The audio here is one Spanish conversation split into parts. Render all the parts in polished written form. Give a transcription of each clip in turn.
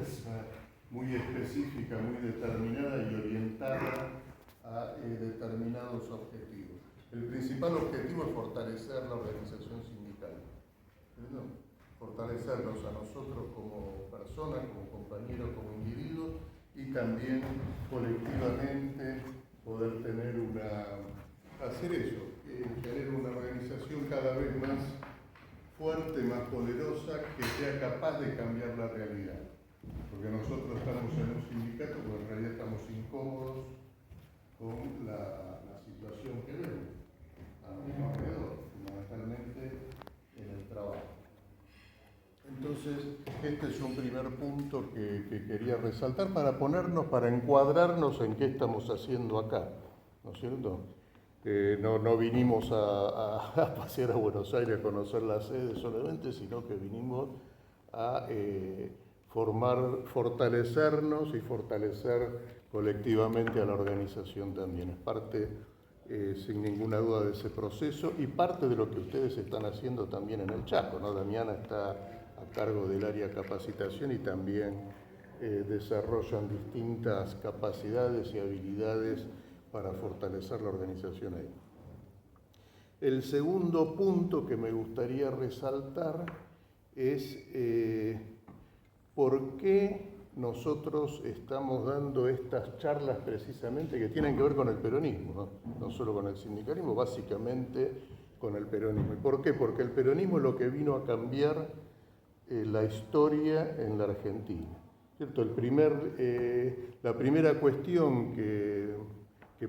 fuerza muy específica, muy determinada y orientada a determinados objetivos. El principal objetivo es fortalecer la organización sindical, ¿no? Fortalecernos a nosotros como personas, como compañeros, como individuos, y también colectivamente poder tener tener una organización cada vez más fuerte, más poderosa, que sea capaz de cambiar la realidad. Porque nosotros estamos en un sindicato, pero en realidad estamos incómodos con la situación que vemos a nuestro alrededor, fundamentalmente en el trabajo. Entonces, este es un primer punto que quería resaltar para encuadrarnos en qué estamos haciendo acá, ¿no es cierto? No vinimos a pasear a Buenos Aires a conocer la sede solamente, sino que vinimos a fortalecernos y fortalecer colectivamente a la organización también. Es parte, sin ninguna duda, de ese proceso y parte de lo que ustedes están haciendo también en el Chaco, ¿no? Damiana está a cargo del área capacitación y también desarrollan distintas capacidades y habilidades para fortalecer la organización ahí. El segundo punto que me gustaría resaltar es por qué nosotros estamos dando estas charlas precisamente que tienen que ver con el peronismo, no solo con el sindicalismo, básicamente con el peronismo. ¿Y por qué? Porque el peronismo es lo que vino a cambiar la historia en la Argentina, ¿cierto? La primera cuestión que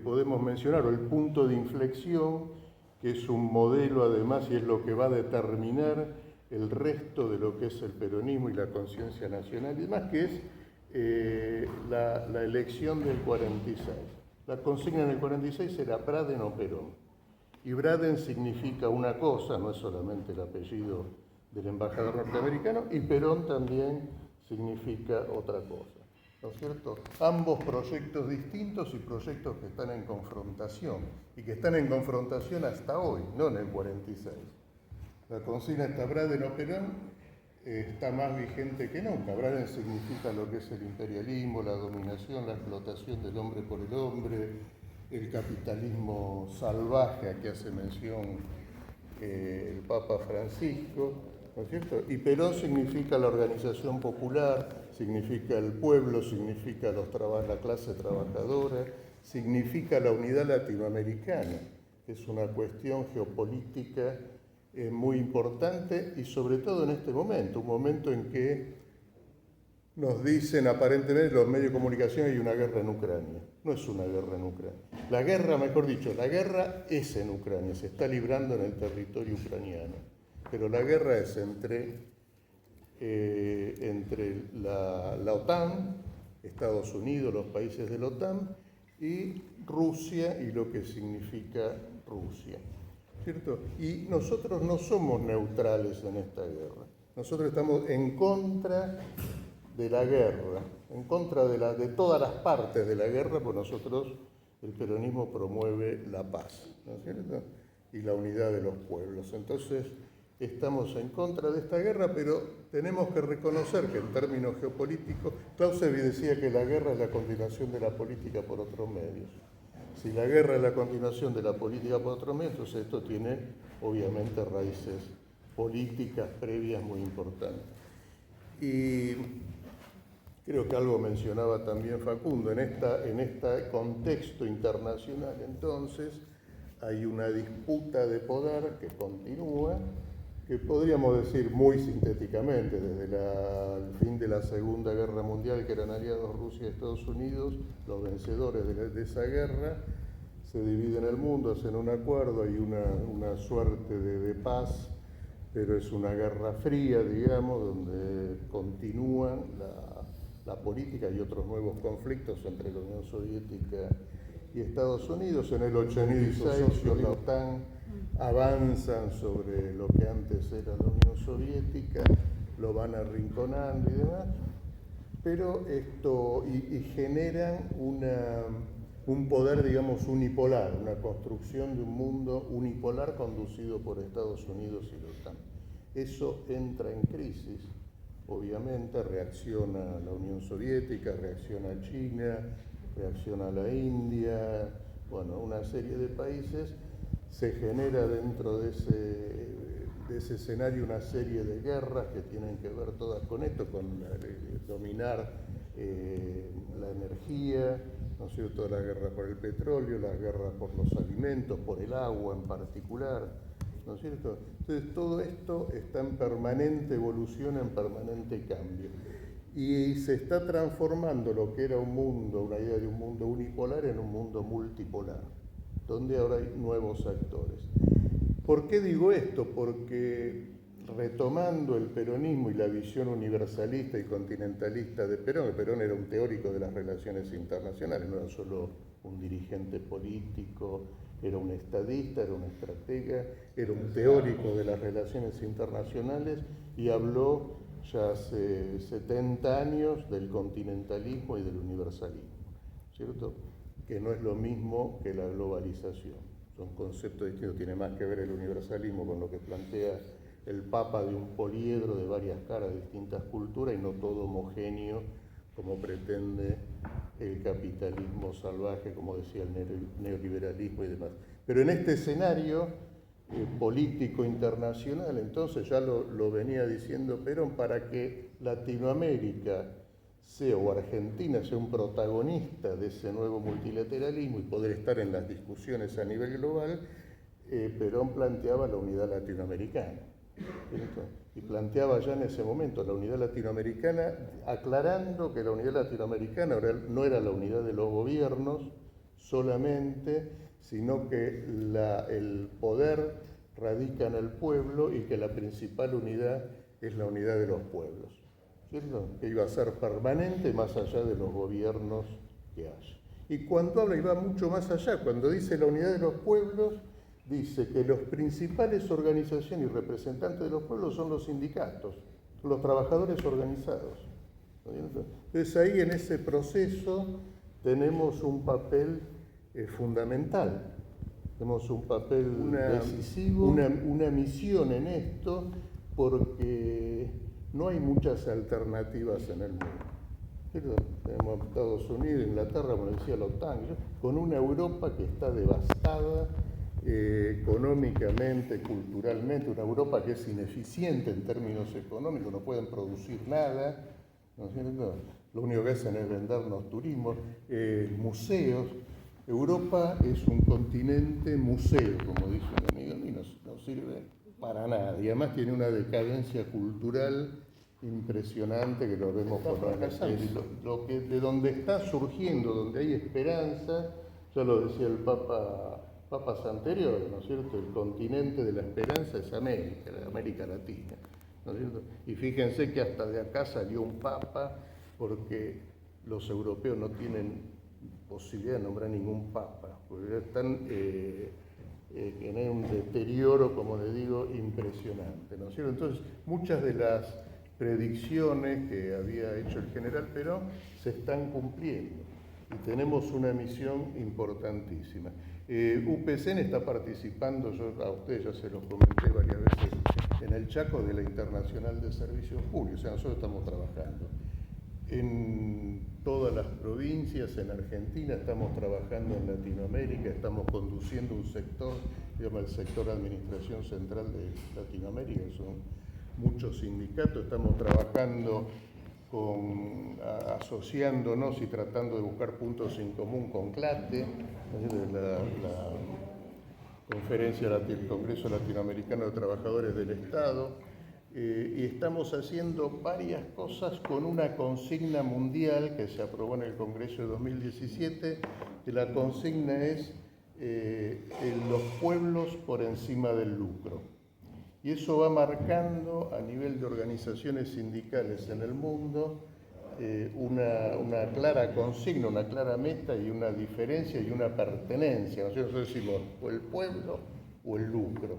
podemos mencionar, o el punto de inflexión, que es un modelo además y es lo que va a determinar el resto de lo que es el peronismo y la conciencia nacional y demás, que es la elección del 46. La consigna en el 46 era Braden o Perón. Y Braden significa una cosa, no es solamente el apellido del embajador norteamericano, y Perón también significa otra cosa, ¿no es cierto? Ambos proyectos distintos y proyectos que están en confrontación, y que están en confrontación hasta hoy, no en el 46. La consigna está Braden o Perón, está más vigente que nunca. Braden significa lo que es el imperialismo, la dominación, la explotación del hombre por el hombre, el capitalismo salvaje a que hace mención el Papa Francisco, ¿no es cierto? Y Perón significa la organización popular, significa el pueblo, significa la clase trabajadora, significa la unidad latinoamericana, que es una cuestión geopolítica muy importante y sobre todo en este momento, un momento en que nos dicen aparentemente los medios de comunicación hay una guerra en Ucrania. No es una guerra en Ucrania. La guerra, mejor dicho, la guerra es en Ucrania, se está librando en el territorio ucraniano. Pero la guerra es entre la OTAN, Estados Unidos, los países de la OTAN, y Rusia y lo que significa Rusia, ¿cierto? Y nosotros no somos neutrales en esta guerra. Nosotros estamos en contra de la guerra, en contra de todas las partes de la guerra, pues nosotros, el peronismo promueve la paz, ¿no es cierto? Y la unidad de los pueblos. Entonces, estamos en contra de esta guerra, pero tenemos que reconocer que en términos geopolíticos, Clausewitz decía que la guerra es la continuación de la política por otros medios. Si la guerra es la continuación de la política por otros medios, entonces esto tiene, obviamente, raíces políticas previas muy importantes. Y creo que algo mencionaba también Facundo, en este contexto internacional, entonces, hay una disputa de poder que continúa, que podríamos decir muy sintéticamente, desde el fin de la Segunda Guerra Mundial, que eran aliados Rusia y Estados Unidos, los vencedores de esa guerra, se dividen el mundo, hacen un acuerdo, hay una suerte de paz, pero es una guerra fría, digamos, donde continúa la política y otros nuevos conflictos entre la Unión Soviética y Estados Unidos. En el 86 la OTAN avanzan sobre lo que antes era la Unión Soviética, lo van arrinconando y demás, pero y generan un poder, digamos, unipolar, una construcción de un mundo unipolar conducido por Estados Unidos y la OTAN. Eso entra en crisis obviamente, reacciona la Unión Soviética, reacciona China, reacciona la India, bueno, una serie de países. Se genera dentro de ese escenario una serie de guerras que tienen que ver todas con esto, con dominar la energía, ¿no es cierto?, la guerra por el petróleo, la guerra por los alimentos, por el agua en particular, ¿no es cierto? Entonces todo esto está en permanente evolución, en permanente cambio. Y se está transformando lo que era un mundo, una idea de un mundo unipolar, en un mundo multipolar, donde ahora hay nuevos actores. ¿Por qué digo esto? Porque retomando el peronismo y la visión universalista y continentalista de Perón, Perón era un teórico de las relaciones internacionales, no era solo un dirigente político, era un estadista, era un estratega, era un teórico de las relaciones internacionales y habló ya hace 70 años del continentalismo y del universalismo, ¿cierto? Que no es lo mismo que la globalización. Son conceptos distintos, tiene más que ver el universalismo con lo que plantea el Papa de un poliedro de varias caras, de distintas culturas y no todo homogéneo como pretende el capitalismo salvaje, como decía el neoliberalismo y demás. Pero en este escenario político internacional, entonces ya lo venía diciendo Perón, para que Latinoamérica sea, o Argentina sea un protagonista de ese nuevo multilateralismo y poder estar en las discusiones a nivel global, Perón planteaba la unidad latinoamericana. Y planteaba ya en ese momento la unidad latinoamericana, aclarando que la unidad latinoamericana no era la unidad de los gobiernos solamente, sino que el poder radica en el pueblo y que la principal unidad es la unidad de los pueblos, ¿cierto? Que iba a ser permanente más allá de los gobiernos que haya. Y cuando habla, y va mucho más allá, cuando dice la unidad de los pueblos, dice que los principales organizaciones y representantes de los pueblos son los sindicatos, son los trabajadores organizados. Entonces ahí en ese proceso tenemos un papel fundamental, tenemos un papel decisivo, una misión en esto, porque no hay muchas alternativas en el mundo. Tenemos Estados Unidos, Inglaterra, como decía la OTAN, con una Europa que está devastada económicamente, culturalmente, una Europa que es ineficiente en términos económicos, no pueden producir nada, ¿no es cierto? Lo único que hacen es vendernos turismo, museos. Europa es un continente museo, como dice un amigo mío, no sirve para nada, y además tiene una decadencia cultural impresionante que lo vemos por de donde está surgiendo, donde hay esperanza, ya lo decía el papas anteriores, ¿no es cierto? El continente de la esperanza es América, la América Latina, ¿no es cierto? Y fíjense que hasta de acá salió un papa, porque los europeos no tienen posibilidad de nombrar ningún papa, porque están en un deterioro, como le digo, impresionante, ¿no es cierto? Entonces, muchas de las predicciones que había hecho el general Perón se están cumpliendo y tenemos una misión importantísima. UPCN está participando, yo a ustedes ya se los comenté varias veces, en el Chaco de la Internacional de Servicios Públicos, o sea, nosotros estamos trabajando en todas las provincias, en Argentina, estamos trabajando en Latinoamérica, estamos conduciendo un sector, se llama el sector Administración Central de Latinoamérica, son muchos sindicatos, estamos trabajando asociándonos y tratando de buscar puntos en común con CLATE, la conferencia del Congreso Latinoamericano de Trabajadores del Estado, y estamos haciendo varias cosas con una consigna mundial que se aprobó en el Congreso de 2017, que la consigna es los pueblos por encima del lucro. Y eso va marcando a nivel de organizaciones sindicales en el mundo una clara consigna, una clara meta y una diferencia y una pertenencia. Nosotros decimos o el pueblo o el lucro.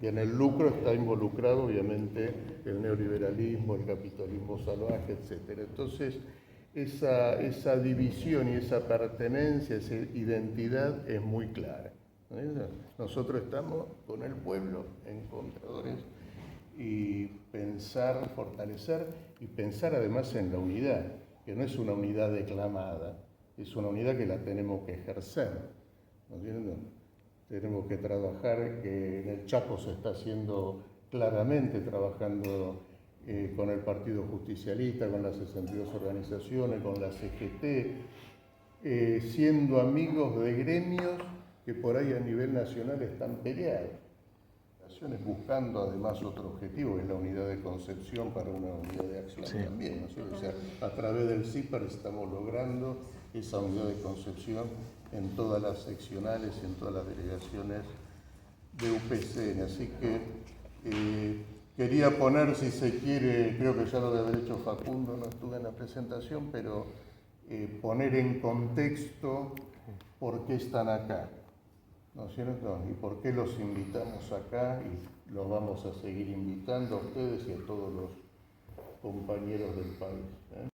Y en el lucro está involucrado obviamente el neoliberalismo, el capitalismo salvaje, etc. Entonces esa división y esa pertenencia, esa identidad es muy clara. Nosotros estamos con el pueblo, encontradores, y pensar, fortalecer y pensar además en la unidad, que no es una unidad declamada, es una unidad que la tenemos que ejercer, ¿no es cierto? Tenemos que trabajar, que en el Chaco se está haciendo claramente, trabajando con el Partido Justicialista, con las 62 organizaciones, con la CGT, siendo amigos de gremios que por ahí a nivel nacional están peleados, buscando además otro objetivo, que es la unidad de concepción para una unidad de acción también, ¿no es cierto? O sea, a través del CIPAR estamos logrando esa unidad de concepción en todas las seccionales y en todas las delegaciones de UPCN, así que quería poner, si se quiere, creo que ya lo debe haber hecho Facundo, no estuve en la presentación, pero poner en contexto por qué están acá, ¿no es cierto? Y por qué los invitamos acá y los vamos a seguir invitando a ustedes y a todos los compañeros del país, ¿eh?